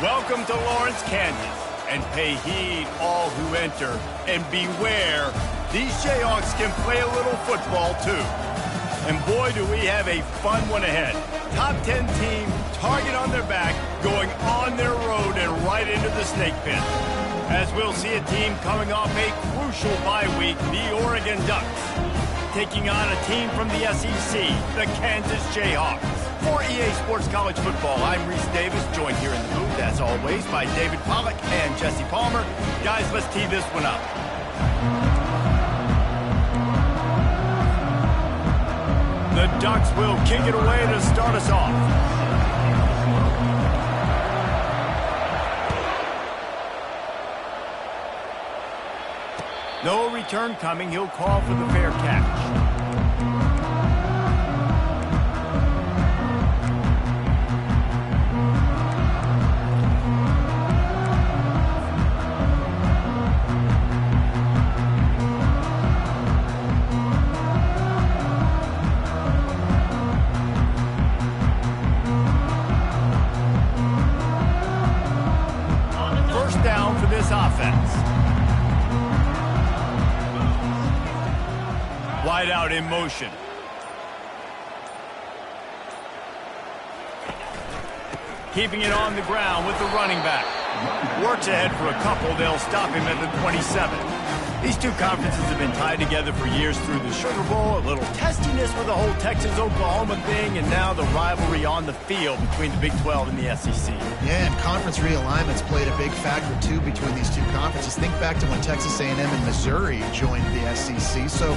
Welcome to Lawrence, Kansas, and pay heed all who enter, and beware, these Jayhawks can play a little football too. And boy, do we have a fun one ahead. Top 10 team, target on their back, going on their road and right into the snake pit. As we'll see a team coming off a crucial bye week, the Oregon Ducks, taking on a team from the SEC, the Kansas Jayhawks. For EA Sports College Football, I'm Reese Davis, joined here in the booth, as always, by David Pollack and Jesse Palmer. Guys, let's tee this one up. The Ducks will kick it away to start us off. No return coming. He'll call for the fair catch. Offense. Wide out in motion. Keeping it on the ground with the running back. Works ahead for a couple. They'll stop him at the 27. These two conferences have been tied together for years through the Sugar Bowl, a little testiness with the whole Texas-Oklahoma thing, and now the rivalry on the field between the Big 12 and the SEC. Yeah, and conference realignments played a big factor, too, between these two conferences. Think back to when Texas A&M and Missouri joined the SEC. So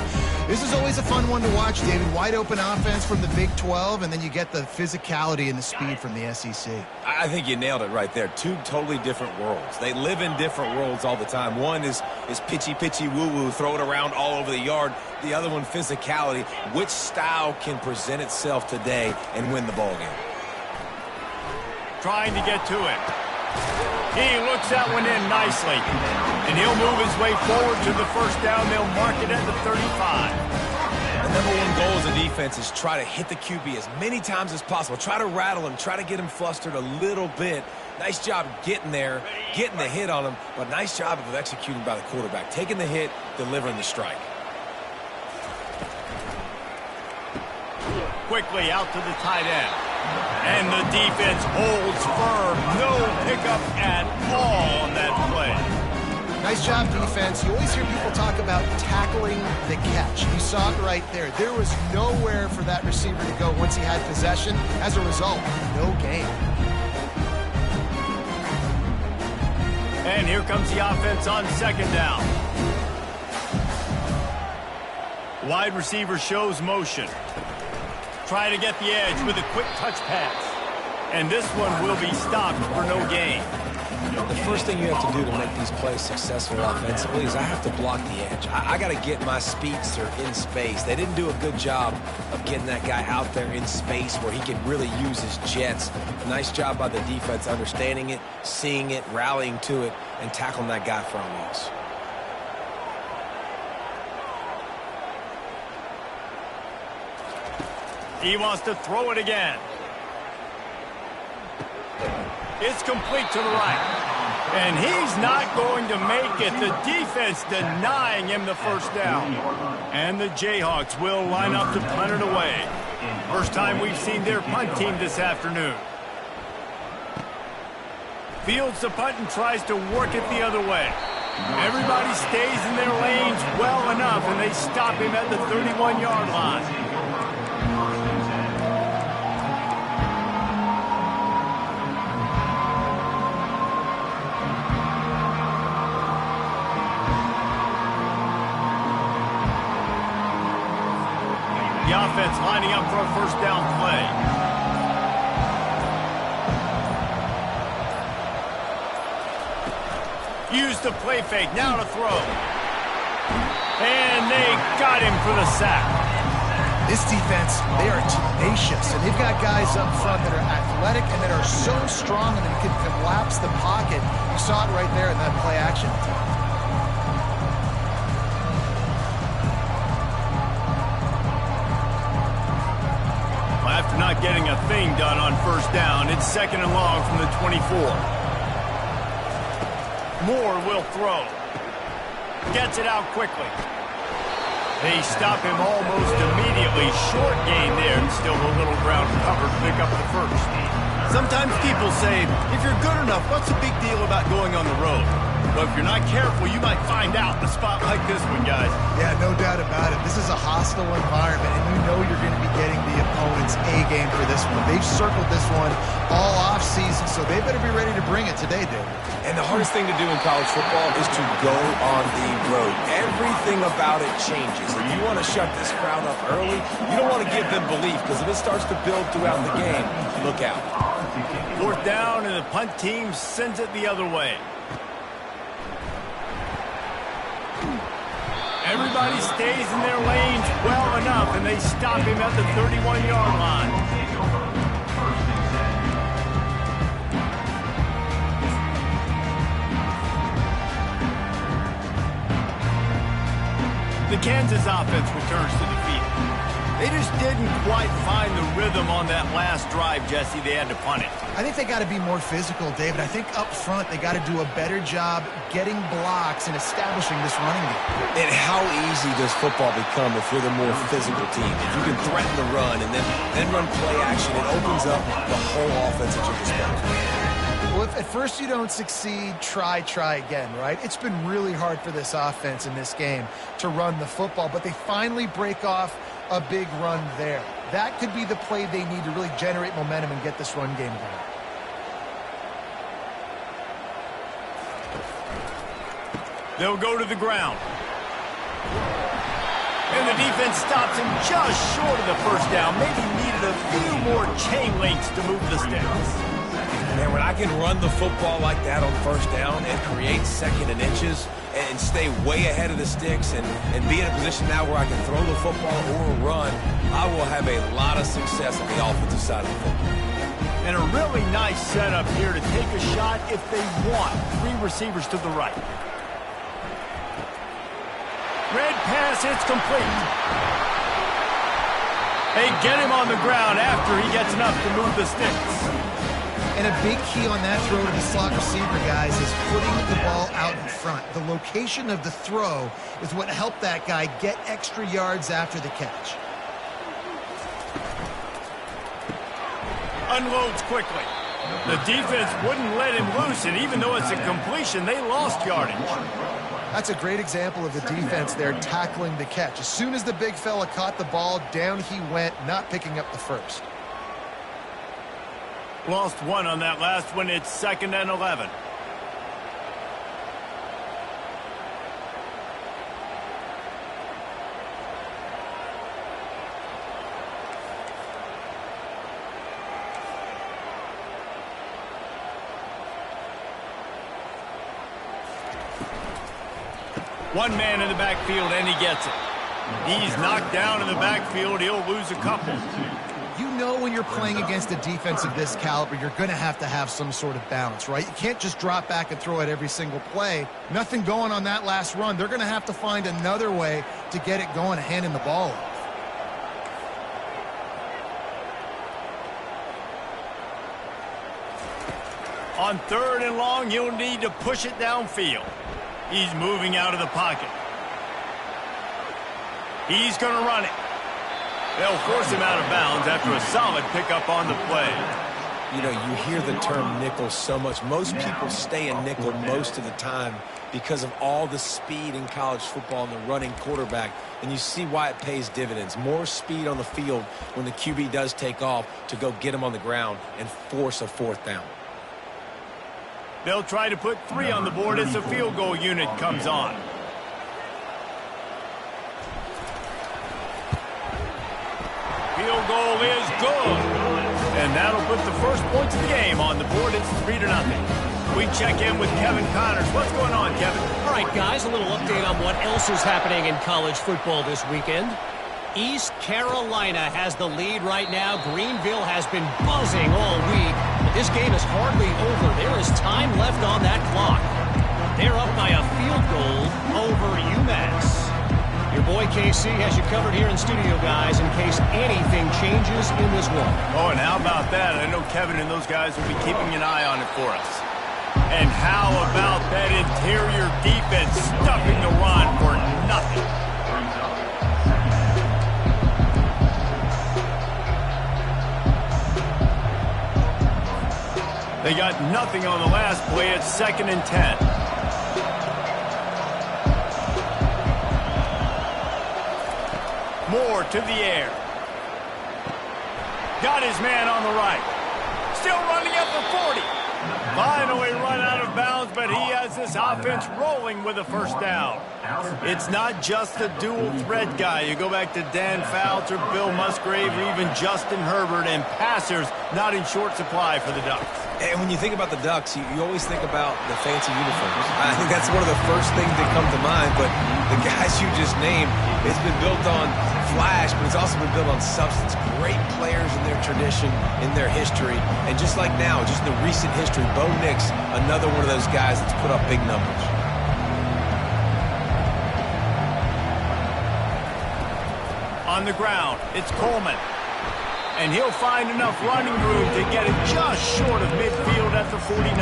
this is always a fun one to watch, David. Wide open offense from the Big 12, and then you get the physicality and the speed from the SEC. I think you nailed it right there. Two totally different worlds. They live in different worlds all the time. One is pitchy woo-woo, throw it around all over the yard. The other one, physicality. Which style can present itself today and win the ball game? Trying to get to it. He looks that one in nicely. And he'll move his way forward to the first down. They'll mark it at the 35. The number one goal as a defense is try to hit the QB as many times as possible. Try to rattle him. Try to get him flustered a little bit. Nice job getting there, getting the hit on him, but nice job of executing by the quarterback. Taking the hit, delivering the strike. Quickly out to the tight end. And the defense holds firm. No pickup at all on that play. Nice job, defense. You always hear people talk about tackling the catch. You saw it right there. There was nowhere for that receiver to go once he had possession. As a result, no gain. And here comes the offense on second down. Wide receiver shows motion. Trying to get the edge with a quick touch pass. And this one will be stopped for no gain. The first thing you have to do to make these plays successful offensively is I have to block the edge. I got to get my speedster in space. They didn't do a good job of getting that guy out there in space where he can really use his jets. Nice job by the defense understanding it, seeing it, rallying to it, and tackling that guy for a loss. He wants to throw it again. It's complete to the right. And he's not going to make it. The defense denying him the first down. And the Jayhawks will line up to punt it away. First time we've seen their punt team this afternoon. Fields the punt and tries to work it the other way. Everybody stays in their lanes well enough, and they stop him at the 31-yard line. The offense lining up for a first down play. Use the play fake, now to throw. And they got him for the sack. This defense, they are tenacious, and they've got guys up front that are athletic and that are so strong and can collapse the pocket. You saw it right there in that play action. After not getting a thing done on first down, it's second and long from the 24. Moore will throw. Gets it out quickly. They stop him almost immediately. Short gain there, and still a little ground covered to pick up the first. Sometimes people say, if you're good enough, what's the big deal about going on the road? But if you're not careful, you might find out in a spot like this one, guys. Yeah, no doubt about it. This is a hostile environment, and you know you're going to be getting the opponent's A-game for this one. They've circled this one all off-season, so they better be ready to bring it today, David. And the hardest thing to do in college football is to go on the road. Everything about it changes. If you want to shut this crowd up early, you don't want to give them belief, because if it starts to build throughout the game, look out. Fourth down, and the punt team sends it the other way. Everybody stays in their lanes well enough, and they stop him at the 31-yard line. The Kansas offense returns to the field. They just didn't quite find the rhythm on that last drive, Jesse. They had to punt it. I think they got to be more physical, David. I think up front they got to do a better job getting blocks and establishing this running game. And how easy does football become if you're the more physical team? If you can threaten the run and then run play action, it opens up the whole offense at your disposal. Well, if at first you don't succeed, try again, right? It's been really hard for this offense in this game to run the football, but they finally break off a big run there. That could be the play they need to really generate momentum and get this run game going. They'll go to the ground. And the defense stops him just short of the first down. Maybe needed a few more chain links to move the sticks. Man, when I can run the football like that on first down and create second and inches and stay way ahead of the sticks and be in a position now where I can throw the football or run, I will have a lot of success on the offensive side of the football. And a really nice setup here to take a shot if they want. Three receivers to the right. Red pass, it's complete. They get him on the ground after he gets enough to move the sticks. And a big key on that throw to the slot receiver, guys, is putting the ball out in front. The location of the throw is what helped that guy get extra yards after the catch. Unloads quickly. The defense wouldn't let him loose, and even though it's a completion, they lost yardage. That's a great example of the defense there tackling the catch. As soon as the big fella caught the ball, down he went, not picking up the first. Lost one on that last one. It's 2nd and 11. One man in the backfield, and he gets it. He's knocked down in the backfield. He'll lose a couple. You know when you're playing against a defense of this caliber, you're going to have some sort of balance, right? You can't just drop back and throw it every single play. Nothing going on that last run. They're going to have to find another way to get it going and handing the ball off. On 3rd and long, you'll need to push it downfield. He's moving out of the pocket. He's going to run it. They'll force him out of bounds after a solid pickup on the play. You know, you hear the term nickel so much. Most people stay in nickel most of the time because of all the speed in college football and the running quarterback. And you see why it pays dividends. More speed on the field when the QB does take off to go get him on the ground and force a 4th down. They'll try to put 3 on the board as the field goal unit comes on. Field goal is good. And that'll put the first points of the game on the board. It's 3-0. We check in with Kevin Connors. What's going on, Kevin? All right, guys, a little update on what else is happening in college football this weekend. East Carolina has the lead right now. Greenville has been buzzing all week. But this game is hardly over. There is time left on that clock. They're up by a field goal over UMass. Your boy KC has you covered here in studio, guys, in case anything changes in this one. Oh, and how about that? I know Kevin and those guys will be keeping an eye on it for us. And how about that interior defense stuffing the run for nothing? They got nothing on the last play. It's 2nd and 10. Moore to the air. Got his man on the right. Still running at the 40. Finally run out of bounds, but he has this offense rolling with a first down. It's not just a dual threat guy. You go back to Dan Fouts or Bill Musgrave or even Justin Herbert, and passers not in short supply for the Ducks. And when you think about the Ducks, you always think about the fancy uniforms. I think that's one of the first things that come to mind, but the guys you just named, it's been built on flash, but it's also been built on substance. Great players in their tradition, in their history, and just like now, just in the recent history, Bo Nix, another one of those guys that's put up big numbers. On the ground, it's Coleman. And he'll find enough running room to get it just short of midfield at the 49.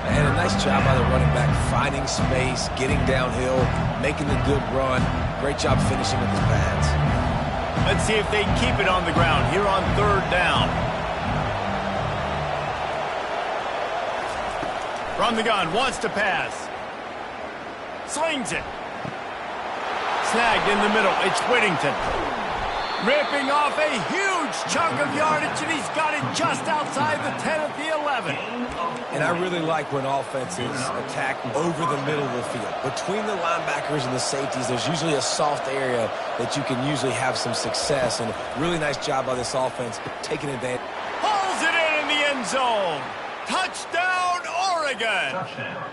And a nice job by the running back, finding space, getting downhill, making the good run. Great job finishing with his pads. Let's see if they keep it on the ground here on 3rd down. From the gun, wants to pass. Slings it. Snagged in the middle, it's Whittington. Ripping off a huge chunk of yardage, and he's got it just outside the 10 at the 11. And I really like when offenses attack over the middle of the field. Between the linebackers and the safeties, there's usually a soft area that you can usually have some success. And really nice job by this offense taking advantage. Pulls it in the end zone. Touchdown, Oregon. Touchdown,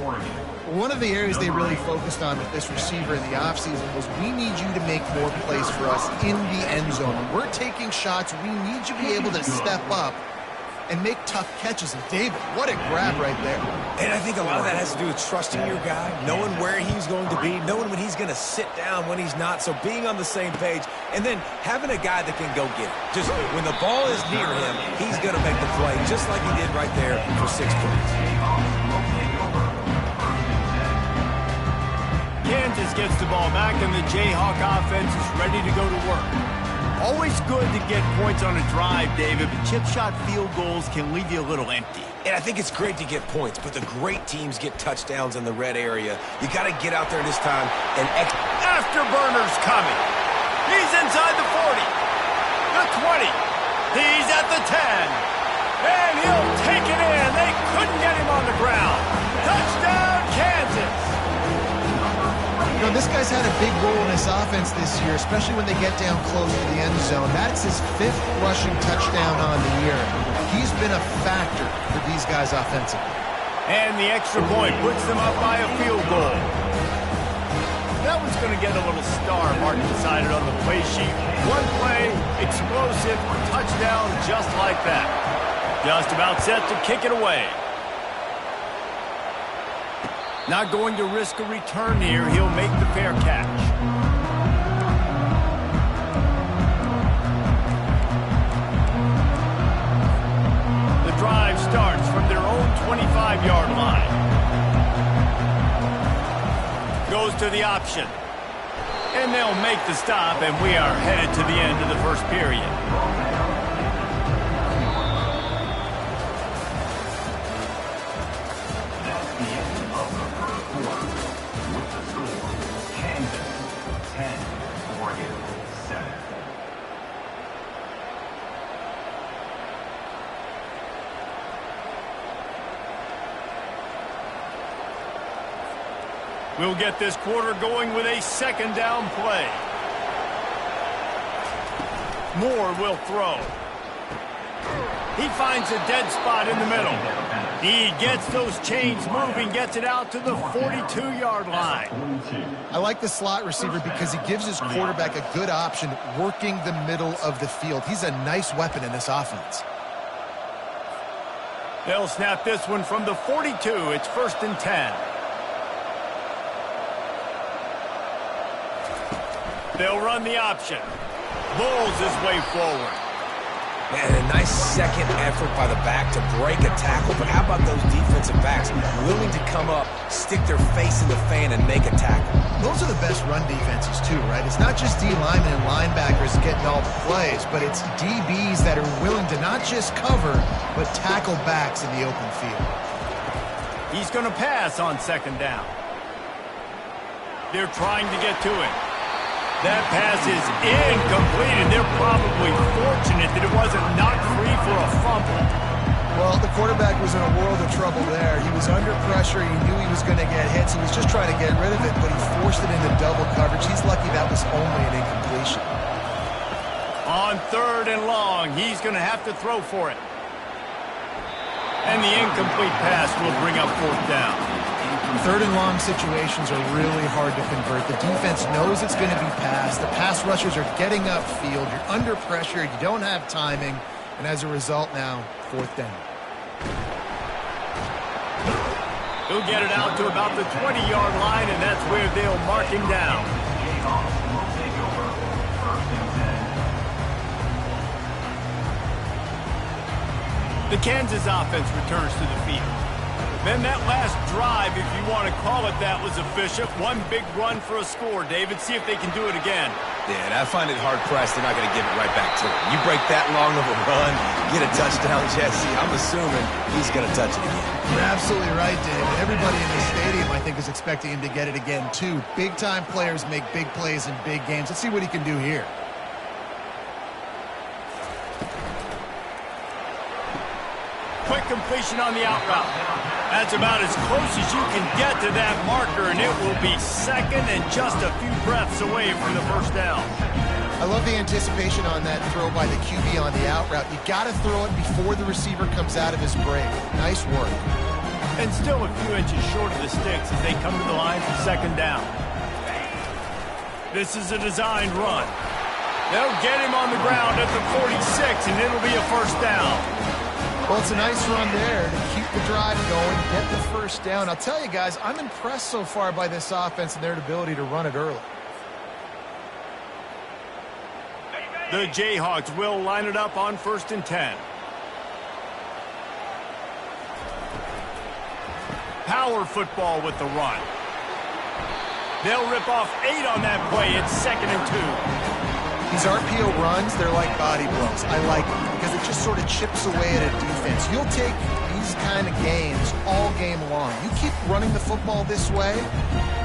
Oregon. One of the areas they really focused on with this receiver in the offseason was, we need you to make more plays for us in the end zone. When we're taking shots, we need you to be able to step up and make tough catches. And David, what a grab right there. And I think a lot of that has to do with trusting your guy, knowing where he's going to be, knowing when he's going to sit down, when he's not. So being on the same page, and then having a guy that can go get it. Just when the ball is near him, he's going to make the play, just like he did right there for 6 points. Kansas gets the ball back, and the Jayhawk offense is ready to go to work. Always good to get points on a drive, David, but chip shot field goals can leave you a little empty. And I think it's great to get points, but the great teams get touchdowns in the red area. You got to get out there this time and Afterburner's coming. He's inside the 40, the 20. He's at the 10, and he'll take it in. They couldn't get him on the ground. Touchdown, Kansas. You know, this guy's had a big role in this offense this year, especially when they get down close to the end zone. That's his 5th rushing touchdown on the year. He's been a factor for these guys offensively. And the extra point puts them up by a field goal. That one's going to get a little star marked beside it on the play sheet. One play, explosive, touchdown just like that. Just about set to kick it away. Not going to risk a return here. He'll make the fair catch. The drive starts from their own 25-yard line. Goes to the option. And they'll make the stop, and we are headed to the end of the first period. We'll get this quarter going with a 2nd down play. Moore will throw. He finds a dead spot in the middle. He gets those chains moving, gets it out to the 42-yard line. I like the slot receiver because he gives his quarterback a good option working the middle of the field. He's a nice weapon in this offense. They'll snap this one from the 42. It's 1st and 10. They'll run the option. Bowles his way forward. Man, a nice second effort by the back to break a tackle, but how about those defensive backs willing to come up, stick their face in the fan, and make a tackle? Those are the best run defenses too, right? It's not just D linemen and linebackers getting all the plays, but it's DBs that are willing to not just cover, but tackle backs in the open field. He's going to pass on second down. They're trying to get to it. That pass is incomplete, and they're probably fortunate that it wasn't knocked free for a fumble. Well, the quarterback was in a world of trouble there. He was under pressure. He knew he was going to get hit, so he was just trying to get rid of it, but he forced it into double coverage. He's lucky that was only an incompletion. On third and long, he's going to have to throw for it. And the incomplete pass will bring up fourth down. Third and long situations are really hard to convert. The defense knows it's going to be passed. The pass rushers are getting upfield. You're under pressure. You don't have timing. And as a result now, fourth down. He'll get it out to about the 20-yard line, and that's where they'll mark him down. The Kansas offense returns to the field. Then that last drive, if you want to call it that, was efficient. One big run for a score. David, see if they can do it again. Yeah, and I find it hard-pressed they're not going to give it right back to him. You break that long of a run, get a touchdown, Jesse, I'm assuming he's going to touch it again. You're absolutely right, David. Everybody in the stadium, I think, is expecting him to get it again, too. Big-time players make big plays in big games. Let's see what he can do here. Quick completion on the out route. That's about as close as you can get to that marker, and it will be second and just a few breaths away from the first down. I love the anticipation on that throw by the QB on the out route. You got to throw it before the receiver comes out of his break. Nice work. And still a few inches short of the sticks as they come to the line for second down. This is a designed run. They'll get him on the ground at the 46, and it'll be a first down. Well, it's a nice run there to keep the drive going, get the first down. I'll tell you guys, I'm impressed so far by this offense and their ability to run it early. The Jayhawks will line it up on 1st and 10. Power football with the run. They'll rip off 8 on that play. It's 2nd and 2. These RPO runs, they're like body blows. I like them because it just sort of chips away at a defense. You'll take these kind of games all game long. You keep running the football this way,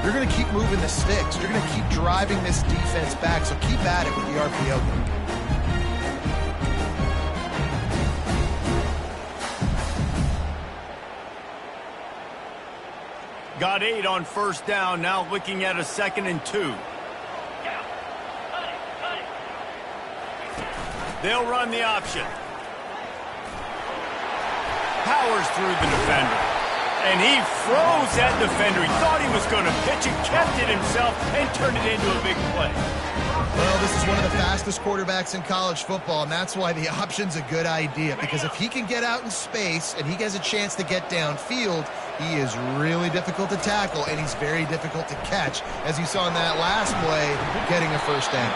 you're going to keep moving the sticks. You're going to keep driving this defense back, so keep at it with the RPO game. Got 8 on first down, now looking at a 2nd and 2. They'll run the option. Powers through the defender. And he froze that defender. He thought he was going to pitch it, kept it himself, and turned it into a big play. Well, this is one of the fastest quarterbacks in college football, and that's why the option's a good idea. Because if he can get out in space and he has a chance to get downfield, he is really difficult to tackle, and he's very difficult to catch. As you saw in that last play, getting a first down.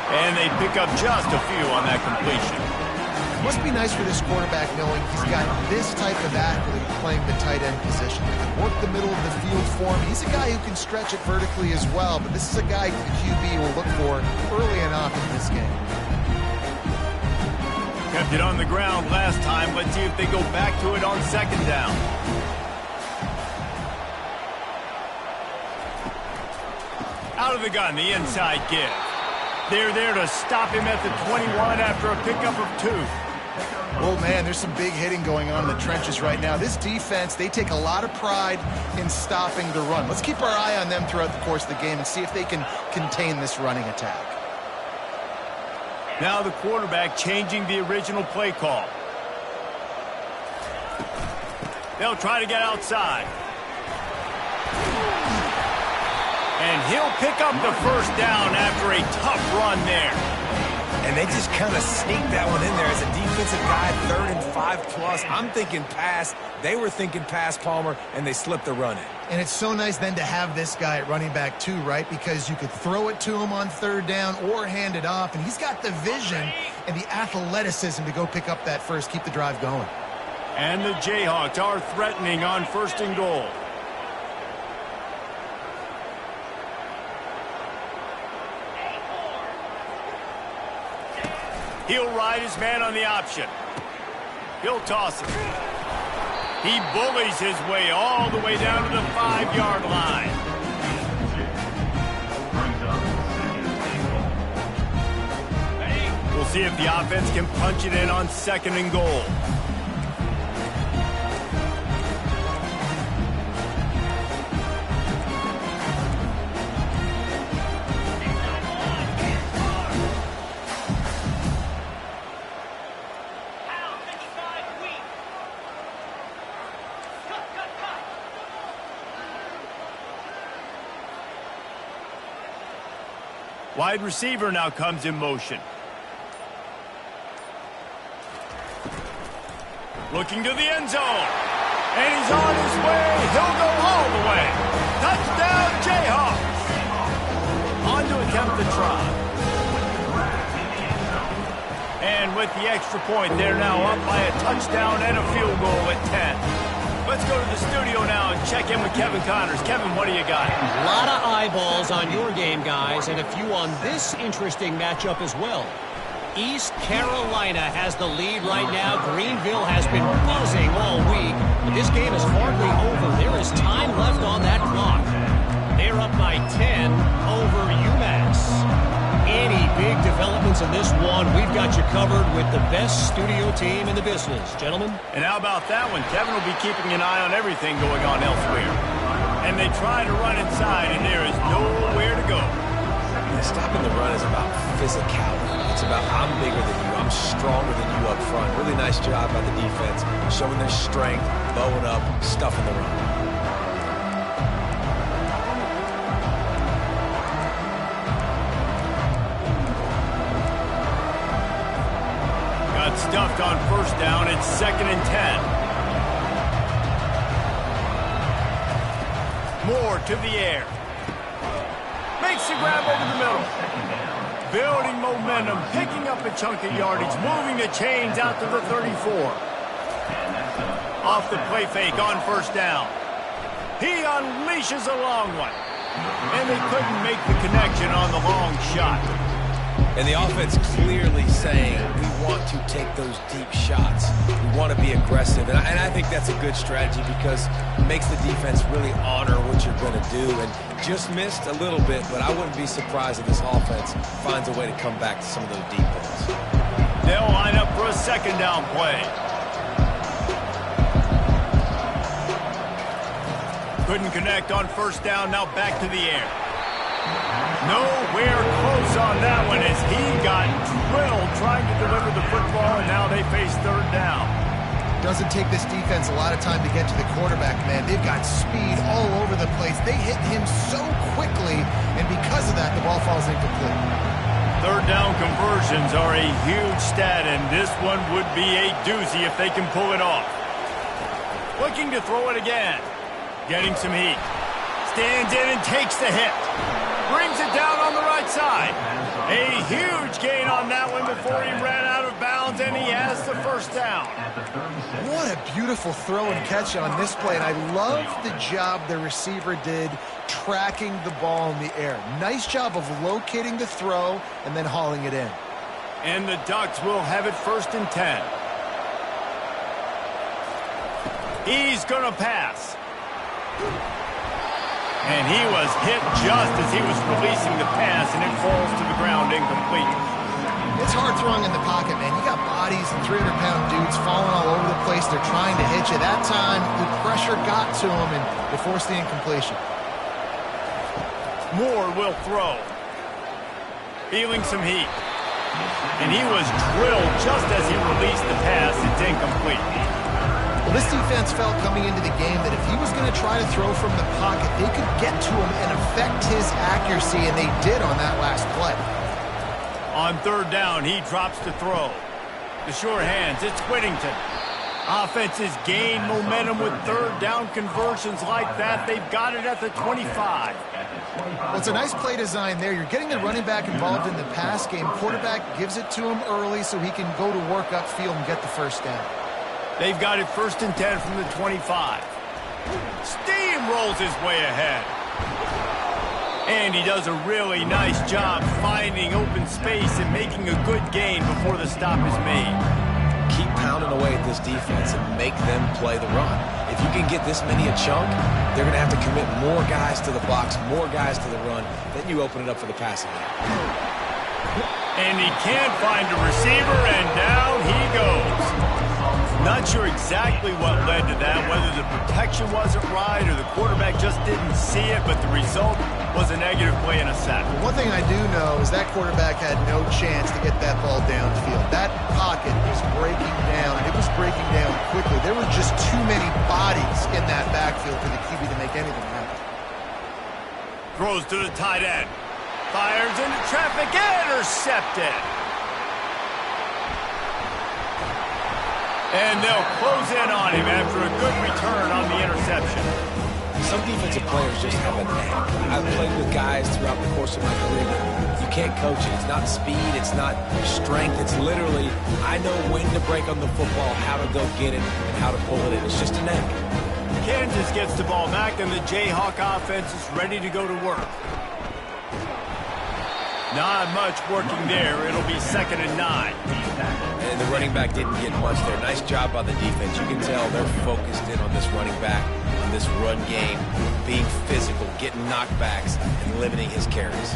And they pick up just a few on that completion. It must be nice for this quarterback knowing he's got this type of athlete playing the tight end position. He can work the middle of the field for him. He's a guy who can stretch it vertically as well, but this is a guy the QB will look for early and often in this game. Kept it on the ground last time. Let's see if they go back to it on 2nd down. Out of the gun, the inside give. They're there to stop him at the 21 after a pickup of 2. Oh, man, there's some big hitting going on in the trenches right now. This defense, they take a lot of pride in stopping the run. Let's keep our eye on them throughout the course of the game and see if they can contain this running attack. Now the quarterback changing the original play call. They'll try to get outside. And he'll pick up the first down after a tough run there. and they just kind of sneaked that one in there as a defensive guy, 3rd and 5+. I'm thinking pass. They were thinking pass, Palmer, and they slipped the run in. And it's so nice then to have this guy at running back too, right? Because you could throw it to him on 3rd down or hand it off, and he's got the vision and the athleticism to go pick up that first, keep the drive going. And the Jayhawks are threatening on 1st and goal. He'll ride his man on the option. He'll toss it. He bullies his way all the way down to the 5-yard line. We'll see if the offense can punch it in on 2nd and goal. Wide receiver now comes in motion. Looking to the end zone. And he's on his way. He'll go all the way. Touchdown, Jayhawks. On to attempt the try. And with the extra point, they're now up by a touchdown and a field goal at 10. Let's go to the studio now and check in with Kevin Connors. Kevin, what do you got? A lot of eyeballs on your game, guys, and a few on this interesting matchup as well. East Carolina has the lead right now. Greenville has been buzzing all week, but this game is hardly over. There is time left on that clock. They're up by 10 over UMass. Any big developments in this one, we've got you covered with the best studio team in the business. Gentlemen? And how about that one? Kevin will be keeping an eye on everything going on elsewhere. And they try to run inside, and there is nowhere to go. Stopping the run is about physicality. It's about I'm bigger than you. I'm stronger than you up front. Really nice job by the defense, showing their strength, bowing up, stuffing the run. Stuffed on 1st down. It's 2nd and 10. Moore to the air. Makes the grab over the middle. Building momentum, picking up a chunk of yardage, moving the chains out to the 34. Off the play fake on 1st down. He unleashes a long one. And they couldn't make the connection on the long shot. And the offense clearly saying, we want to take those deep shots. We want to be aggressive. And I think that's a good strategy because it makes the defense really honor what you're going to do. And just missed a little bit, but I wouldn't be surprised if this offense finds a way to come back to some of those deep ones. They'll line up for a 2nd down play. Couldn't connect on 1st down, now back to the air. Nowhere close on that one as he got drilled trying to deliver the football, and now they face 3rd down. Doesn't take this defense a lot of time to get to the quarterback, man. They've got speed all over the place. They hit him so quickly, and because of that, the ball falls incomplete. 3rd down conversions are a huge stat, and this one would be a doozy if they can pull it off. Looking to throw it again. Getting some heat. Stands in and takes the hit. Brings it down on the right side. A huge gain on that one before he ran out of bounds, and he has the 1st down. What a beautiful throw and catch on this play, and I love the job the receiver did tracking the ball in the air. Nice job of locating the throw and then hauling it in. And the Ducks will have it 1st and 10. He's going to pass. And he was hit just as he was releasing the pass, and it falls to the ground incomplete. It's hard throwing in the pocket, man. You got bodies and 300-pound dudes falling all over the place. They're trying to hit you. That time, the pressure got to him, and they forced the incompletion. Moore will throw. Feeling some heat. And he was drilled just as he released the pass. It's incomplete. Well, this defense felt coming into the game that if he was going to try to throw from the pocket, they could get to him and affect his accuracy, and they did on that last play. On third down, he drops to throw. The short hands, it's Whittington. Offenses gain momentum with third down conversions like that. They've got it at the 25. Well, it's a nice play design there. You're getting the running back involved in the pass game. Quarterback gives it to him early so he can go to work upfield and get the first down. They've got it 1st and 10 from the 25. Steamrolls his way ahead. And he does a really nice job finding open space and making a good gain before the stop is made. Keep pounding away at this defense and make them play the run. If you can get this many a chunk, they're going to have to commit more guys to the box, more guys to the run. Then you open it up for the passing game. And he can't find a receiver, and down he goes. Not sure exactly what led to that, whether the protection wasn't right or the quarterback just didn't see it, but the result was a negative play and a sack. One thing I do know is that quarterback had no chance to get that ball downfield. That pocket was breaking down, and it was breaking down quickly. There were just too many bodies in that backfield for the QB to make anything happen. Throws to the tight end. Fires into traffic, intercepted. And they'll close in on him after a good return on the interception. Some defensive players just have a knack. I've played with guys throughout the course of my career. You can't coach it. It's not speed. It's not strength. It's literally, I know when to break on the football, how to go get it, and how to pull it in. It's just a knack. Kansas gets the ball back, and the Jayhawk offense is ready to go to work. Not much working there. It'll be 2nd and 9. And the running back didn't get much there. Nice job by the defense. You can tell they're focused in on this running back, on this run game, being physical, getting knockbacks, and limiting his carries.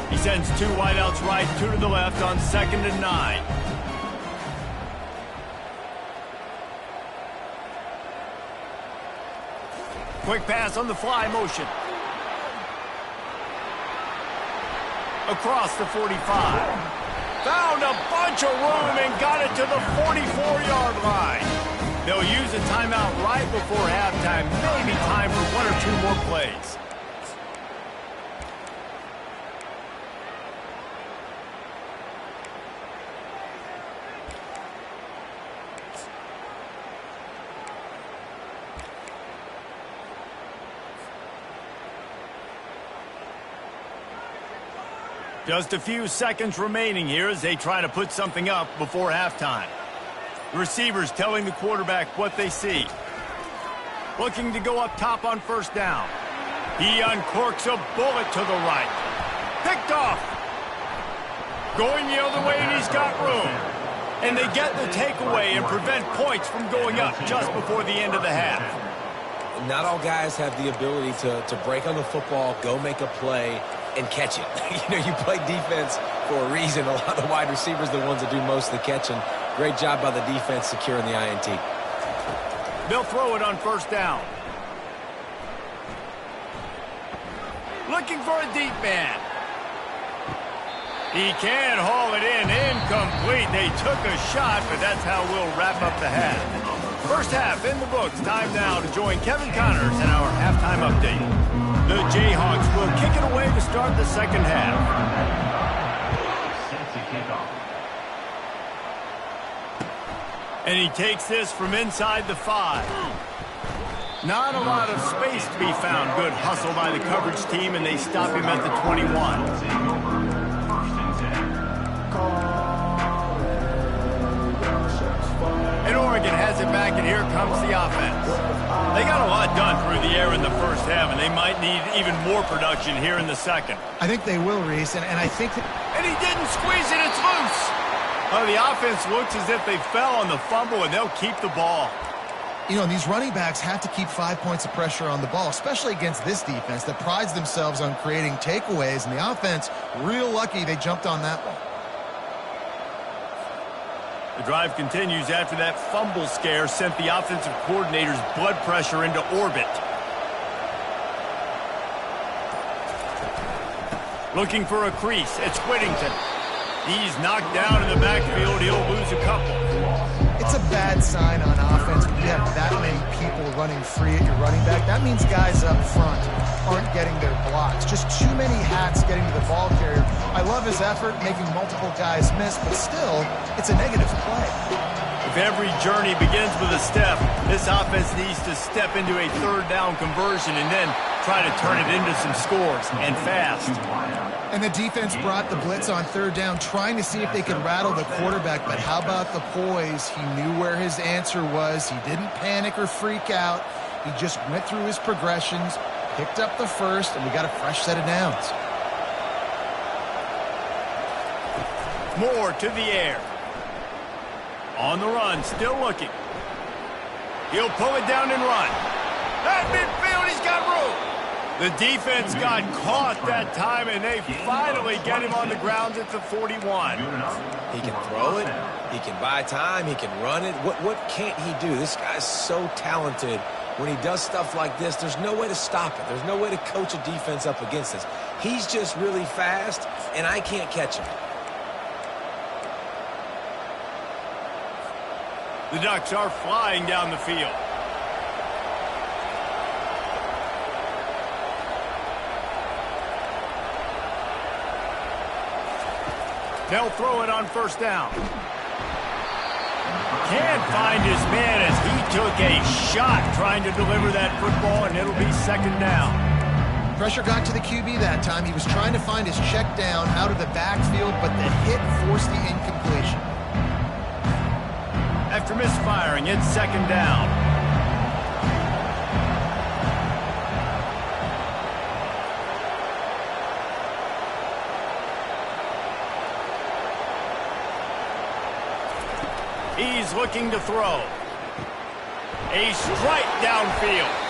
He sends 2 wideouts right, 2 to the left on 2nd and 9. Quick pass on the fly motion. Across the 45. Found a bunch of room and got it to the 44-yard line. They'll use a timeout right before halftime. Maybe time for 1 or 2 more plays. Just a few seconds remaining here as they try to put something up before halftime. The receivers telling the quarterback what they see. Looking to go up top on 1st down. He uncorks a bullet to the right. Picked off. Going the other way, and he's got room. And they get the takeaway and prevent points from going up just before the end of the half. Not all guys have the ability to break on the football, go make a play, and catch it. You play defense for a reason. A lot of the wide receivers are the ones that do most of the catching. Great job by the defense securing the INT. They'll throw it on 1st down. Looking for a deep man. He can haul it in. Incomplete. They took a shot, but that's how we'll wrap up the half. First half in the books. Time now to join Kevin Connors in our halftime update. The Jayhawks will kick it away to start the 2nd half. And he takes this from inside the 5. Not a lot of space to be found. Good hustle by the coverage team, and they stop him at the 21. And Oregon has it back, and here comes the offense. They got a lot done through the air in the 1st half, and they might need even more production here in the 2nd. I think they will, Reese, and I think that... And he didn't squeeze it. It's loose. Well, the offense looks as if they fell on the fumble, and they'll keep the ball. These running backs have to keep 5 points of pressure on the ball, especially against this defense that prides themselves on creating takeaways, and the offense, real lucky they jumped on that one. The drive continues after that fumble scare sent the offensive coordinator's blood pressure into orbit. Looking for a crease. It's Whittington. He's knocked down in the backfield. He'll lose a couple. It's a bad sign on offense when you have that many people running free at your running back. That means guys up front aren't getting their blocks. Just too many hats getting to the ball carrier. I love his effort, making multiple guys miss, but still, it's a negative play. If every journey begins with a step, this offense needs to step into a third down conversion and then try to turn it into some scores, and fast. And the defense brought the blitz on third down, trying to see if they could rattle the quarterback, but how about the poise? He knew where his answer was. He didn't panic or freak out. He just went through his progressions, picked up the first, and we got a fresh set of downs. Moore to the air. On the run, still looking. He'll pull it down and run. At midfield, he's got room. The defense got caught that time, and they finally get him on the ground at the 41. He can throw it. He can buy time. He can run it. What can't he do? This guy's so talented. When he does stuff like this, there's no way to stop it. There's no way to coach a defense up against this. He's just really fast, and I can't catch him. The Ducks are flying down the field. They'll throw it on first down. Can't find his man as he took a shot trying to deliver that football, and it'll be second down. Pressure got to the QB that time. He was trying to find his check down out of the backfield, but the hit forced the incompletion. After misfiring, it's second down. He's looking to throw. A strike downfield.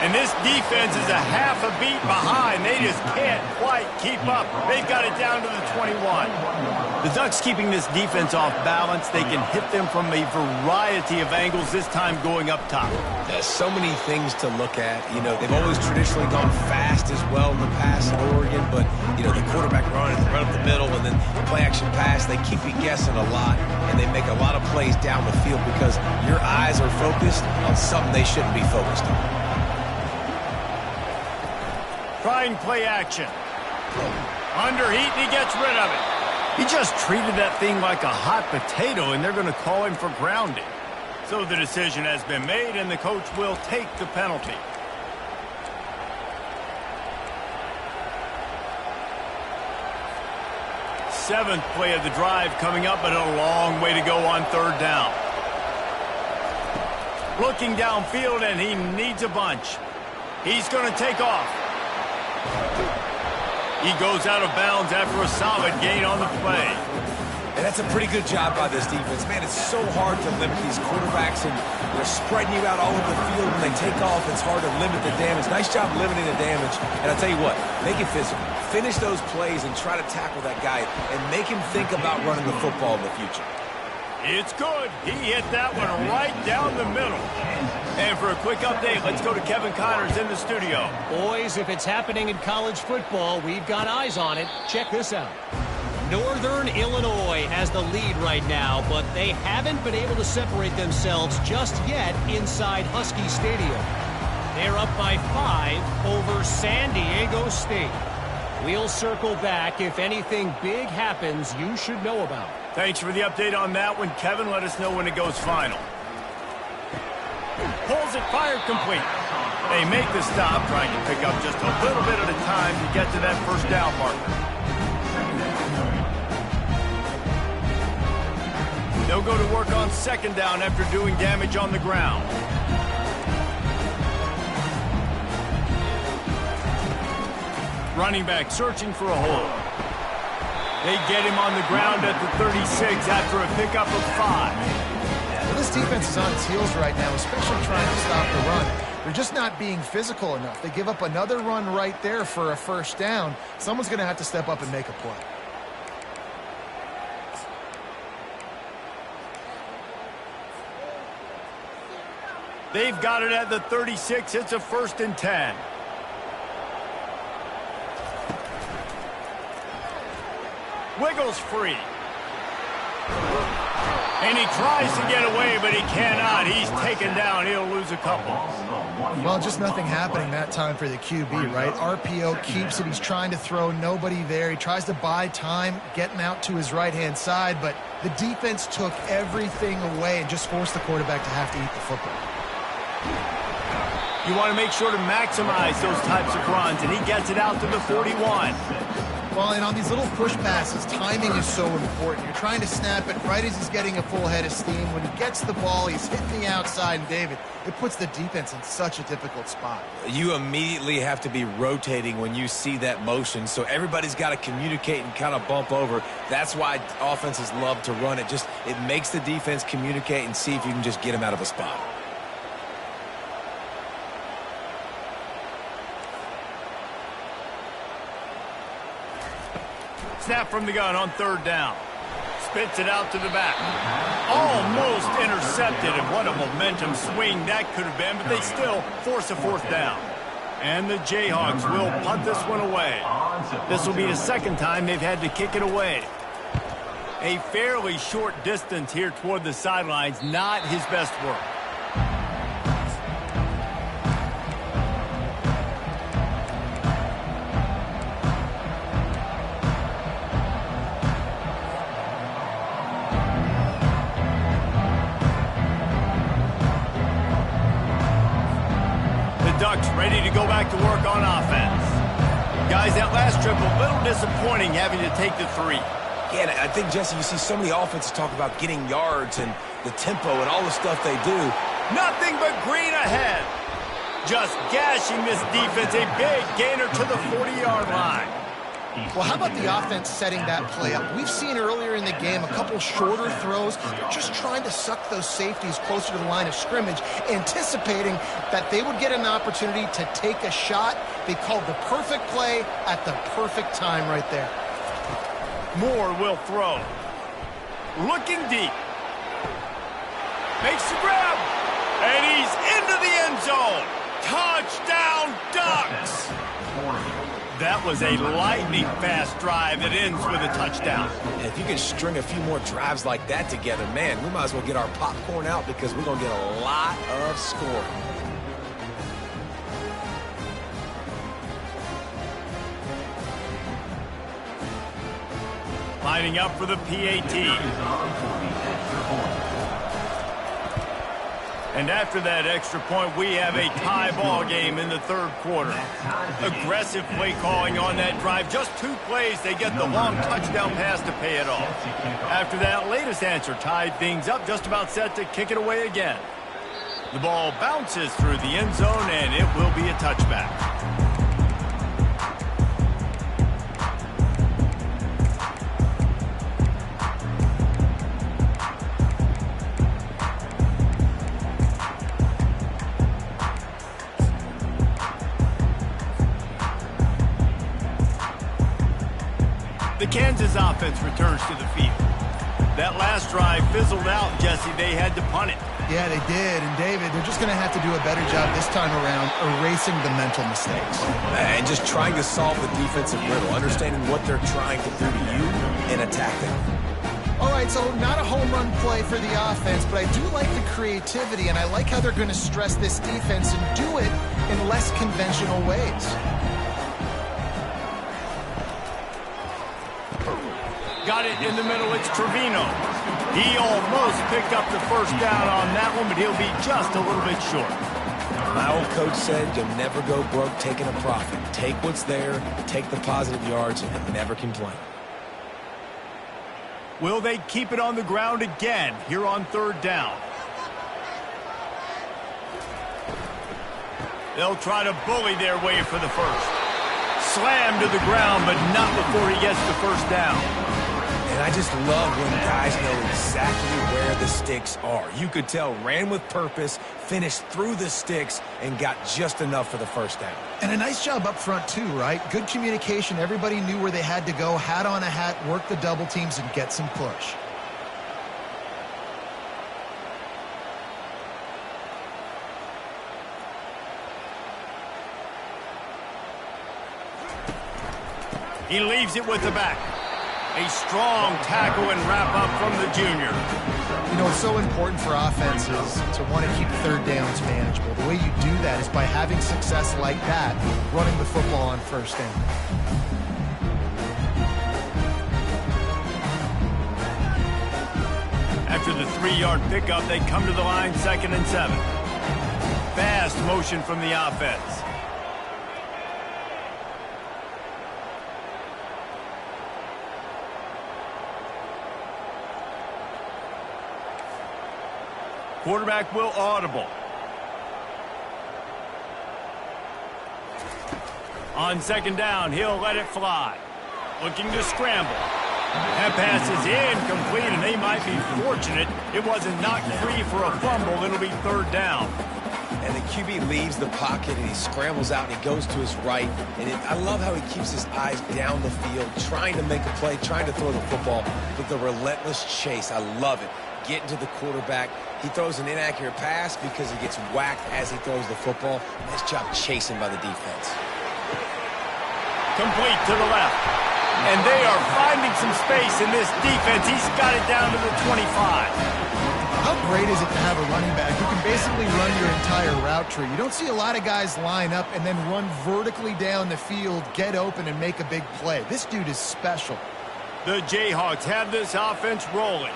And this defense is a half a beat behind. They just can't quite keep up. They've got it down to the 21. The Ducks keeping this defense off balance. They can hit them from a variety of angles, this time going up top. There's so many things to look at. You know, they've always traditionally gone fast as well in the past in Oregon, but, you know, the quarterback run up the middle and then the play-action pass, they keep you guessing a lot, and they make a lot of plays down the field because your eyes are focused on something they shouldn't be focused on. Trying play action. Under heat, and he gets rid of it. He just treated that thing like a hot potato, and they're going to call him for grounding. So the decision has been made, and the coach will take the penalty. Seventh play of the drive coming up, but a long way to go on third down. Looking downfield, and he needs a bunch. He's going to take off. He goes out of bounds after a solid gain on the play. And that's a pretty good job by this defense. Man, it's so hard to limit these quarterbacks, and they're spreading you out all over the field. When they take off, it's hard to limit the damage. Nice job limiting the damage. And I'll tell you what, make it physical. Finish those plays and try to tackle that guy and make him think about running the football in the future. It's good. He hit that one right down the middle. And for a quick update, let's go to Kevin Connors in the studio. Boys, if it's happening in college football, we've got eyes on it. Check this out. Northern Illinois has the lead right now, but they haven't been able to separate themselves just yet inside Husky Stadium. They're up by 5 over San Diego State. We'll circle back. If anything big happens, you should know about it. Thanks for the update on that one, Kevin. Let us know when it goes final. Pulls it, fired, complete. They make the stop, trying to pick up just a little bit at a time to get to that first down marker. They'll go to work on second down after doing damage on the ground. Running back searching for a hole. They get him on the ground at the 36 after a pickup of 5. Well, this defense is on its heels right now, especially trying to stop the run. They're just not being physical enough. They give up another run right there for a first down. Someone's going to have to step up and make a play. They've got it at the 36. It's a 1st and 10. Wiggles free. And he tries to get away, but he cannot. He's taken down. He'll lose a couple. Well, just nothing happening that time for the QB, right? RPO keeps it. He's trying to throw, nobody there. He tries to buy time, getting out to his right-hand side, but the defense took everything away and just forced the quarterback to have to eat the football. You want to make sure to maximize those types of runs, and he gets it out to the 41. Well, and on these little push passes, timing is so important. You're trying to snap it right as he's getting a full head of steam. When he gets the ball, he's hitting the outside, and David, it puts the defense in such a difficult spot. You immediately have to be rotating when you see that motion, so everybody's got to communicate and kind of bump over. That's why offenses love to run it. It makes the defense communicate and see if you can just get him out of a spot. Snap from the gun on third down. Spits it out to the back. Almost intercepted, and what a momentum swing that could have been, but they still force a fourth down. And the Jayhawks will punt this one away. This will be the second time they've had to kick it away. A fairly short distance here toward the sidelines, not his best work. Ducks ready to go back to work on offense. Guys, that last trip, a little disappointing having to take the 3. Yeah, and I think, Jesse, you see so many offenses talk about getting yards and the tempo and all the stuff they do. Nothing but green ahead. Just gashing this defense, a big gainer to the 40-yard line. Well, how about the offense setting that play up? We've seen earlier in the game a couple shorter throws. They're just trying to suck those safeties closer to the line of scrimmage, anticipating that they would get an opportunity to take a shot. They called the perfect play at the perfect time right there. Moore will throw. Looking deep. Makes the grab. And he's into the end zone. Touchdown, Ducks! That was a lightning-fast drive that ends with a touchdown. And if you can string a few more drives like that together, man, we might as well get our popcorn out because we're going to get a lot of scoring. Lining up for the PAT. And after that extra point, we have a tie ball game in the third quarter. Aggressive play calling on that drive. Just 2 plays, they get the long touchdown pass to pay it off. After that latest answer, tied things up, just about set to kick it away again. The ball bounces through the end zone, and it will be a touchback. The Kansas offense returns to the field. That last drive fizzled out, Jesse. They had to punt it. Yeah, they did. And, David, they're just going to have to do a better job this time around erasing the mental mistakes. And just trying to solve the defensive riddle, understanding what they're trying to do to you and attack them. All right, so not a home run play for the offense, but I do like the creativity, and I like how they're going to stress this defense and do it in less conventional ways. Got it in the middle. It's Trevino. He almost picked up the first down on that one, but he'll be just a little bit short. My old coach said you'll never go broke taking a profit. Take what's there, take the positive yards, and never complain. Will they keep it on the ground again here on third down? They'll try to bully their way for the first. Slammed to the ground, but not before he gets the first down. And I just love when guys know exactly where the sticks are. You could tell ran with purpose, finished through the sticks, and got just enough for the first down. And a nice job up front, too, right? Good communication. Everybody knew where they had to go, hat on a hat, work the double teams, and get some push. He leaves it with the back. A strong tackle and wrap up from the junior. You know, it's so important for offenses to want to keep third downs manageable. The way you do that is by having success like that, running the football on first down. After the 3-yard pickup, they come to the line 2nd and 7. Fast motion from the offense. Quarterback will audible. On 2nd down, he'll let it fly. Looking to scramble. That pass is incomplete, and they might be fortunate it wasn't knocked free for a fumble. It'll be 3rd down. And the QB leaves the pocket, and he scrambles out, and he goes to his right. And I love how he keeps his eyes down the field, trying to make a play, trying to throw the football with the relentless chase. I love it. Getting to the quarterback. He throws an inaccurate pass because he gets whacked as he throws the football. Nice job chasing by the defense. Complete to the left. And they are finding some space in this defense. He's got it down to the 25. How great is it to have a running back who can basically run your entire route tree? You don't see a lot of guys line up and then run vertically down the field, get open, and make a big play. This dude is special. The Jayhawks have this offense rolling.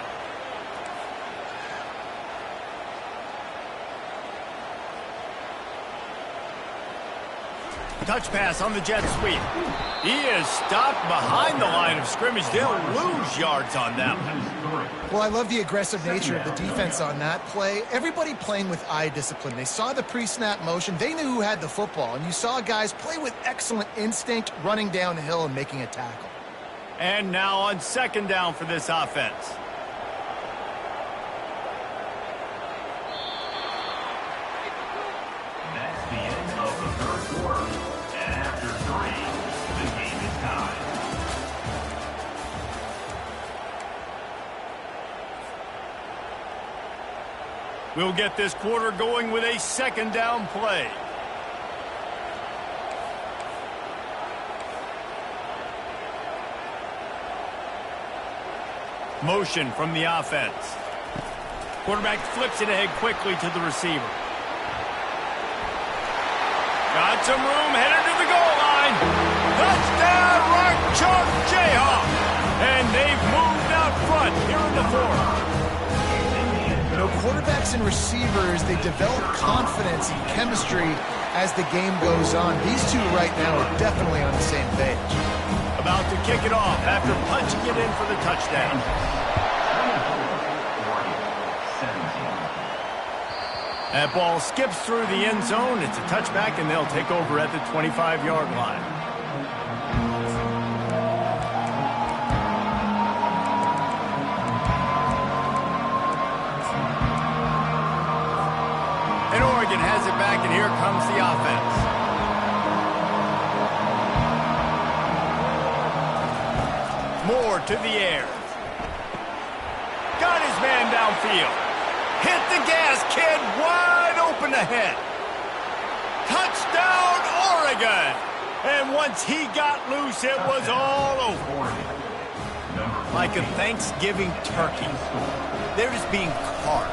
Touch pass on the jet sweep. He is stopped behind the line of scrimmage. They'll lose yards on that one. Well, I love the aggressive nature of the defense on that play. Everybody playing with eye discipline. They saw the pre-snap motion. They knew who had the football. And you saw guys play with excellent instinct, running downhill and making a tackle. And now on 2nd down for this offense. That's the end of the 3rd quarter. And after 3, the game is tied. We'll get this quarter going with a 2nd down play. Motion from the offense. Quarterback flips it ahead quickly to the receiver. Got some room, headed to the goal line. Touchdown, Rock Chalk Jayhawk. And they've moved out front here in the 4th. You know, quarterbacks and receivers, they develop confidence and chemistry as the game goes on. These two right now are definitely on the same page. About to kick it off after punching it in for the touchdown. That ball skips through the end zone. It's a touchback, and they'll take over at the 25-yard line. And Oregon has it back, and here comes the offense. Moore to the air. Got his man downfield. Hit the gas, kid. Wide open ahead. Touchdown, Oregon. And once he got loose, it was all over. Like a Thanksgiving turkey. They're just being carved.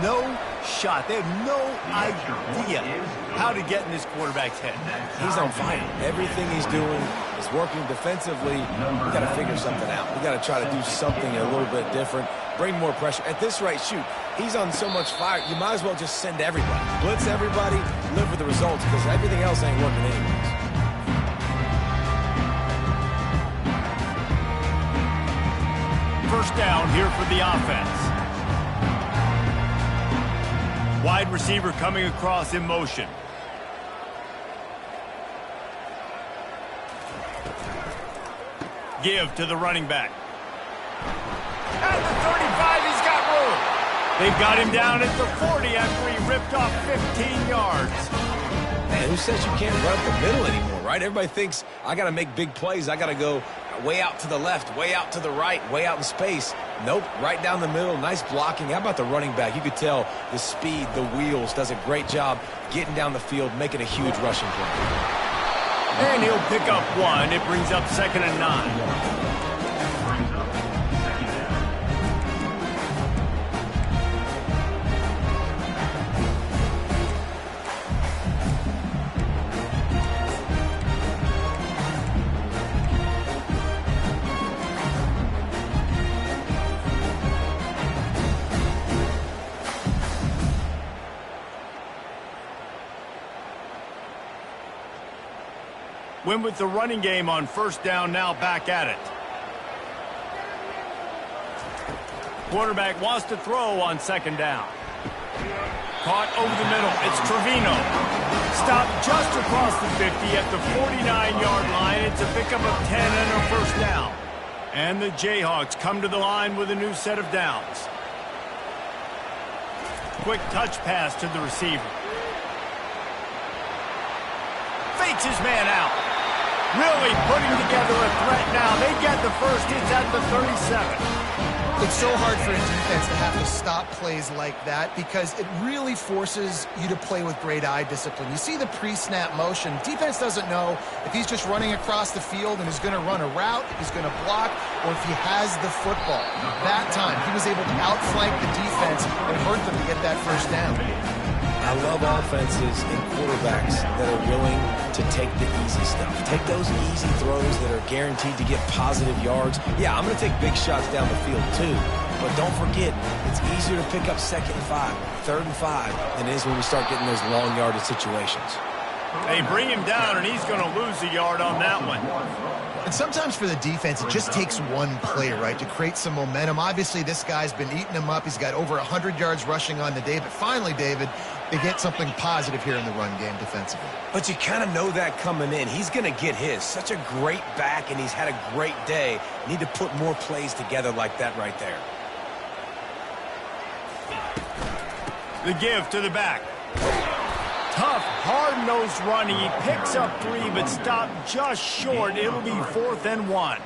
No shot. They have no idea how to get in this quarterback's head. He's on fire. Everything he's doing is working defensively. We got to figure something out. We got to try to do something a little bit different. Bring more pressure. At this rate, shoot, he's on so much fire, you might as well just send everybody. Blitz everybody, live with the results, because everything else ain't working anyways. First down here for the offense. Wide receiver coming across in motion. Give to the running back. At the 35, he's got room. They've got him down at the 40 after he ripped off 15 yards. Man, who says you can't run up the middle anymore, right? Everybody thinks, I got to make big plays. I got to go way out to the left, way out to the right, way out in space. Nope, right down the middle. Nice blocking. How about the running back? You could tell the speed, the wheels, does a great job getting down the field, making a huge rushing play. And he'll pick up one. It brings up 2nd and 9. Win with the running game on first down, now back at it. Quarterback wants to throw on second down. Caught over the middle. It's Trevino. Stopped just across the 50 at the 49-yard line. It's a pickup of 10 and a first down. And the Jayhawks come to the line with a new set of downs. Quick touch pass to the receiver. Fakes his man out. Really putting together a threat now. They get the first. It's at the 37. It's so hard for a defense to have to stop plays like that because it really forces you to play with great eye discipline. You see the pre-snap motion. Defense doesn't know if he's just running across the field and is going to run a route, if he's going to block, or if he has the football. That time, he was able to outflank the defense and hurt them to get that first down. I love offenses and quarterbacks that are willing to take the easy stuff. Take those easy throws that are guaranteed to get positive yards. Yeah, I'm going to take big shots down the field too. But don't forget, it's easier to pick up 2nd and 5, 3rd and 5 than it is when we start getting those long yardage situations. They bring him down, and he's going to lose a yard on that one. And sometimes for the defense, it just takes one play, right, to create some momentum. Obviously, this guy's been eating him up. He's got over 100 yards rushing on the day. But finally, David, they get something positive here in the run game defensively. But you kind of know that coming in. He's going to get his. Such a great back, and he's had a great day. Need to put more plays together like that right there. The give to the back. Tough, hard-nosed running. He picks up 3, but stopped just short. It'll be 4th and 1.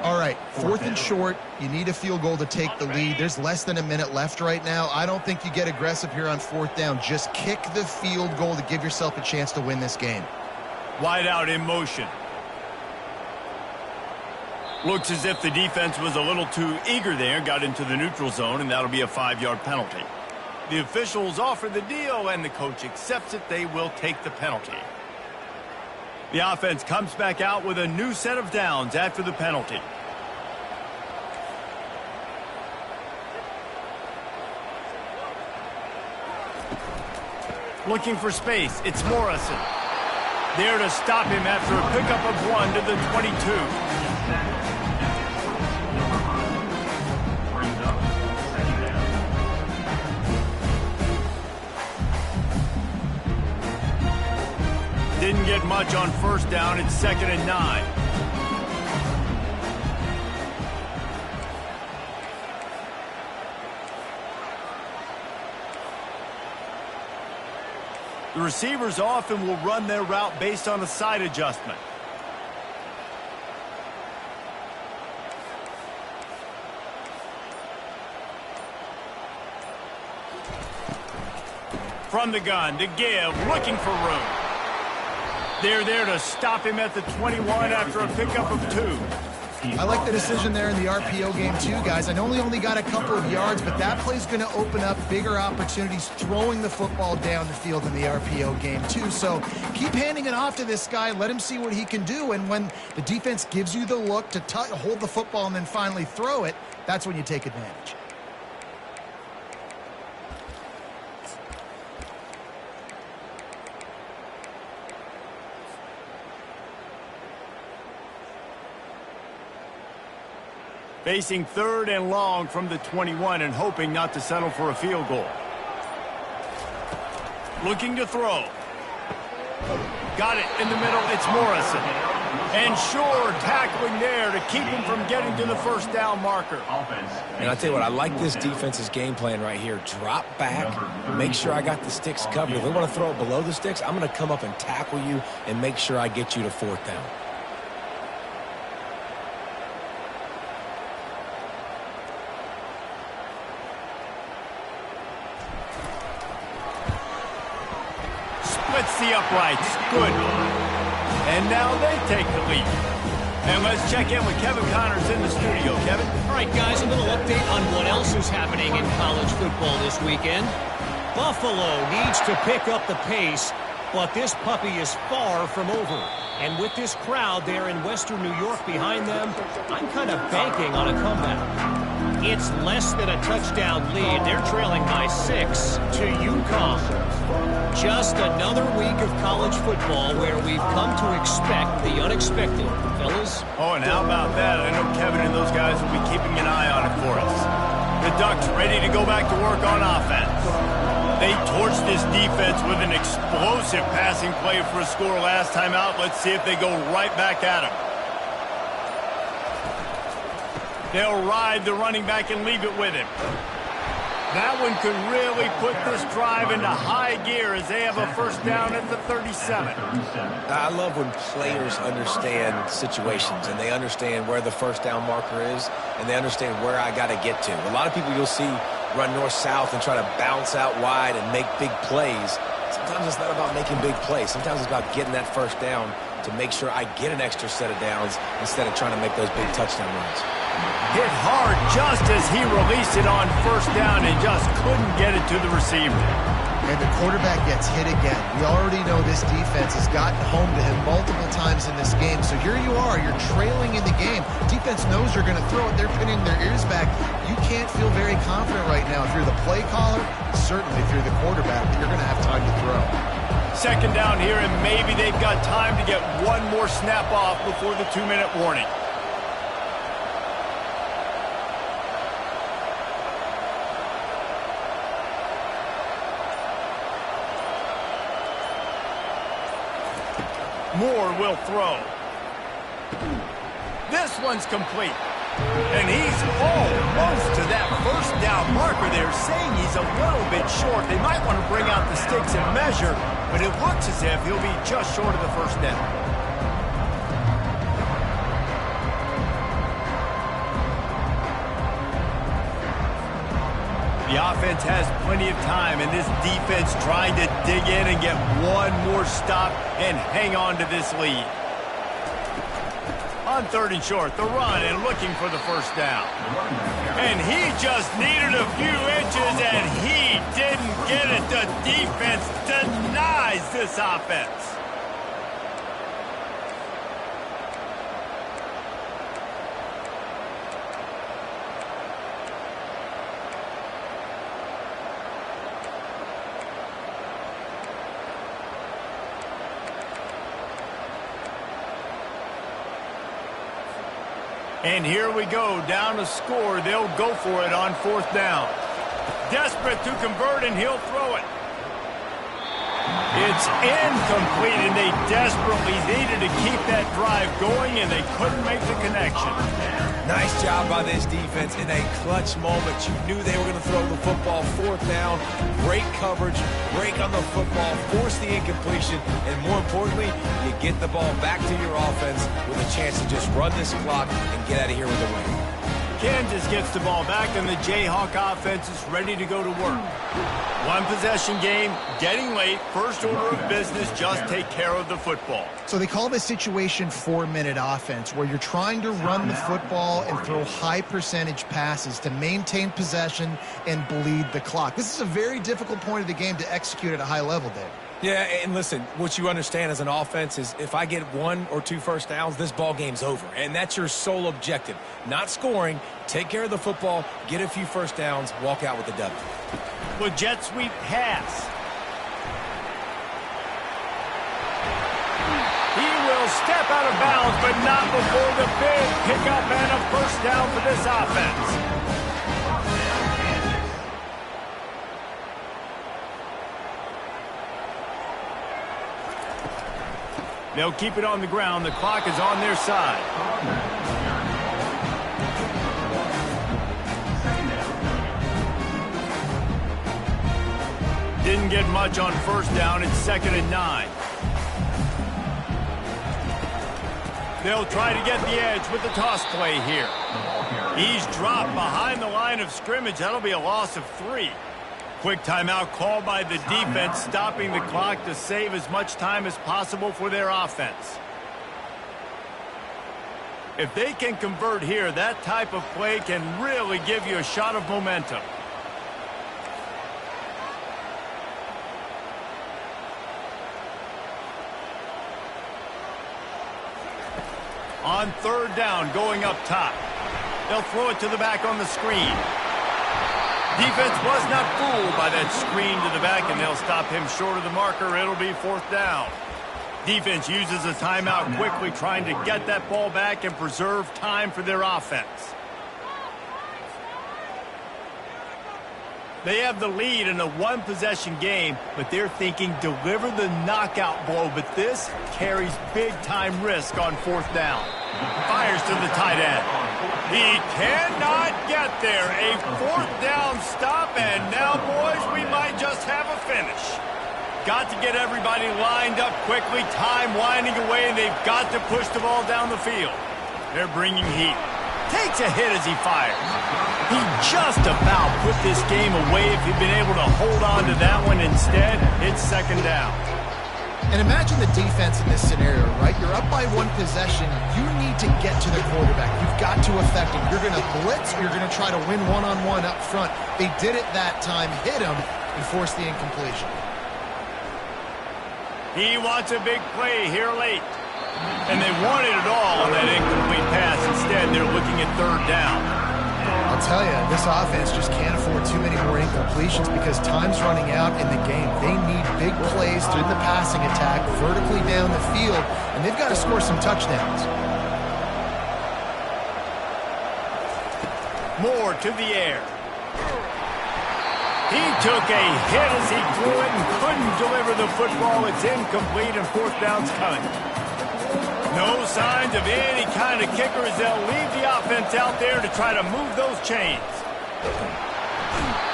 All right, 4th and short. You need a field goal to take the lead. There's less than a minute left right now. I don't think you get aggressive here on 4th down. Just kick the field goal to give yourself a chance to win this game. Wide out in motion. Looks as if the defense was a little too eager there. Got into the neutral zone, and that'll be a 5-yard penalty. The officials offer the deal, and the coach accepts it. They will take the penalty. The offense comes back out with a new set of downs after the penalty. Looking for space. It's Morrison. There to stop him after a pickup of 1 to the 22. Didn't get much on first down. It's 2nd and 9. The receivers often will run their route based on a side adjustment. From the gun to give, looking for room. They're there to stop him at the 21 after a pickup of 2. I like the decision there in the RPO game too, guys. I know he only got a couple of yards, but that play's going to open up bigger opportunities throwing the football down the field in the RPO game too. So keep handing it off to this guy. Let him see what he can do. And when the defense gives you the look to hold the football and then finally throw it, that's when you take advantage. Facing 3rd and long from the 21 and hoping not to settle for a field goal. Looking to throw. Got it in the middle. It's Morrison. And sure, tackling there to keep him from getting to the first down marker. And I tell you what, I like this defense's game plan right here. Drop back, make sure I got the sticks covered. If they want to throw it below the sticks, I'm going to come up and tackle you and make sure I get you to 4th down. Splits the uprights. Good. And now they take the lead. And let's check in with Kevin Connors in the studio. Kevin? All right, guys, a little update on what else is happening in college football this weekend. Buffalo needs to pick up the pace, but this puppy is far from over. And with this crowd there in Western New York behind them, I'm kind of banking on a comeback. It's less than a touchdown lead. They're trailing by 6 to UConn. just another week of college football where we've come to expect the unexpected. Fellas? Oh, and how about that? I know Kevin and those guys will be keeping an eye on it for us. The Ducks ready to go back to work on offense. They torched this defense with an explosive passing play for a score last time out. Let's see if they go right back at him. They'll ride the running back and leave it with him. That one could really put this drive into high gear as they have a first down at the 37. I love when players understand situations and they understand where the first down marker is and they understand where I got to get to. A lot of people you'll see run north-south and try to bounce out wide and make big plays. Sometimes it's not about making big plays. Sometimes it's about getting that first down to make sure I get an extra set of downs instead of trying to make those big touchdown runs. Hit hard just as he released it on first down and just couldn't get it to the receiver. And the quarterback gets hit again. We already know this defense has gotten home to him multiple times in this game. So here you are, you're trailing in the game. Defense knows you're going to throw it. They're pinning their ears back. You can't feel very confident right now. If you're the play caller, certainly if you're the quarterback, that you're going to have time to throw. Second down here, and maybe they've got time to get one more snap off before the 2-minute warning. Moore will throw. This one's complete. And he's almost to that first down marker. They're saying he's a little bit short. They might want to bring out the sticks and measure, but it looks as if he'll be just short of the first down. The offense has plenty of time, and this defense trying to dig in and get one more stop and hang on to this lead. On third and short, the run and looking for the first down. And he just needed a few inches, and he didn't get it. The defense denies this offense. And here we go, down to score. They'll go for it on fourth down. Desperate to convert, and he'll throw it. It's incomplete, and they desperately needed to keep that drive going, and they couldn't make the connection. Nice job by this defense in a clutch moment. You knew they were going to throw the football. Fourth down, great coverage, break on the football, force the incompletion, and more importantly, you get the ball back to your offense with a chance to just run this clock and get out of here with a win. Kansas gets the ball back, and the Jayhawk offense is ready to go to work. One possession game, getting late, first order of business, just take care of the football. So they call this situation 4-minute offense, where you're trying to run the football and throw high percentage passes to maintain possession and bleed the clock. This is a very difficult point of the game to execute at a high level, Dave. Yeah, and listen, what you understand as an offense is if I get 1 or 2 first downs, this ball game's over. And that's your sole objective. Not scoring, take care of the football, get a few first downs, walk out with the W. With jet sweep pass. He will step out of bounds, but not before the big pickup and a first down for this offense. They'll keep it on the ground. The clock is on their side. Didn't get much on first down. It's 2nd and 9. They'll try to get the edge with the toss play here. He's dropped behind the line of scrimmage. That'll be a loss of 3. Quick timeout called by the defense, stopping the clock to save as much time as possible for their offense. If they can convert here, that type of play can really give you a shot of momentum. On third down, going up top. They'll throw it to the back on the screen. Defense was not fooled by that screen to the back, and they'll stop him short of the marker. It'll be 4th down. Defense uses a timeout quickly, trying to get that ball back and preserve time for their offense. They have the lead in a one-possession game, but they're thinking deliver the knockout blow, but this carries big-time risk on 4th down. Fires to the tight end. He cannot get there. A 4th down stop, and now, boys, we might just have a finish. Got to get everybody lined up quickly, time winding away, and they've got to push the ball down the field. They're bringing heat. Takes a hit as he fires. He just about put this game away if he'd been able to hold on to that one. Instead, it's 2nd down. And imagine the defense in this scenario, right? You're up by 1 possession. You need to get to the quarterback. You've got to affect him. You're going to blitz, or you're going to try to win one-on-one up front. They did it that time, hit him, and forced the incompletion. He wants a big play here late. And they wanted it all on that incomplete pass. Instead, they're looking at 3rd down. I'll tell you, this offense just can't afford too many more incompletions because time's running out in the game. They need big plays through the passing attack, vertically down the field, and they've got to score some touchdowns. Moore to the air. He took a hit as he threw it and couldn't deliver the football. It's incomplete, and 4th down's coming. No signs of any kind of kicker as they'll leave the offense out there to try to move those chains.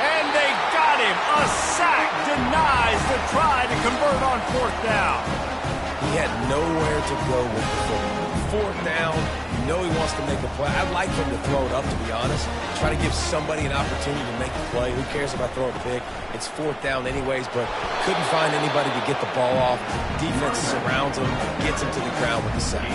And they got him. A sack denies the try to convert on 4th down. He had nowhere to go with the football. 4th down, you know he wants to make a play. I'd like him to throw it up, to be honest. Try to give somebody an opportunity to make a play. Who cares if I throw a pick? It's 4th down anyways, but couldn't find anybody to get the ball off. Defense surrounds him, gets him to the ground with the sack.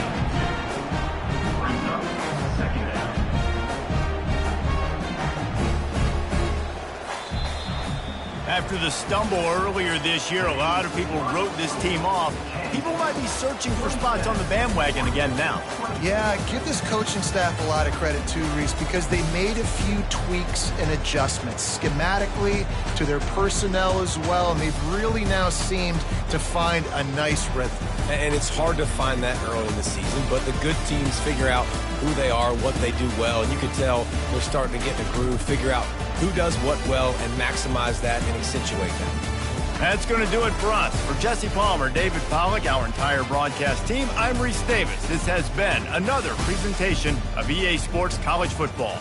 After the stumble earlier this year, a lot of people wrote this team off. People might be searching for spots on the bandwagon again now. Yeah, give this coaching staff a lot of credit too, Reese, because they made a few tweaks and adjustments schematically to their personnel as well, and they've really now seemed to find a nice rhythm. And it's hard to find that early in the season, but the good teams figure out who they are, what they do well, and you can tell they're starting to get in a groove, figure out who does what well, and maximize that and accentuate that. That's going to do it for us. For Jesse Palmer, David Pollack, our entire broadcast team, I'm Reese Davis. This has been another presentation of EA Sports College Football.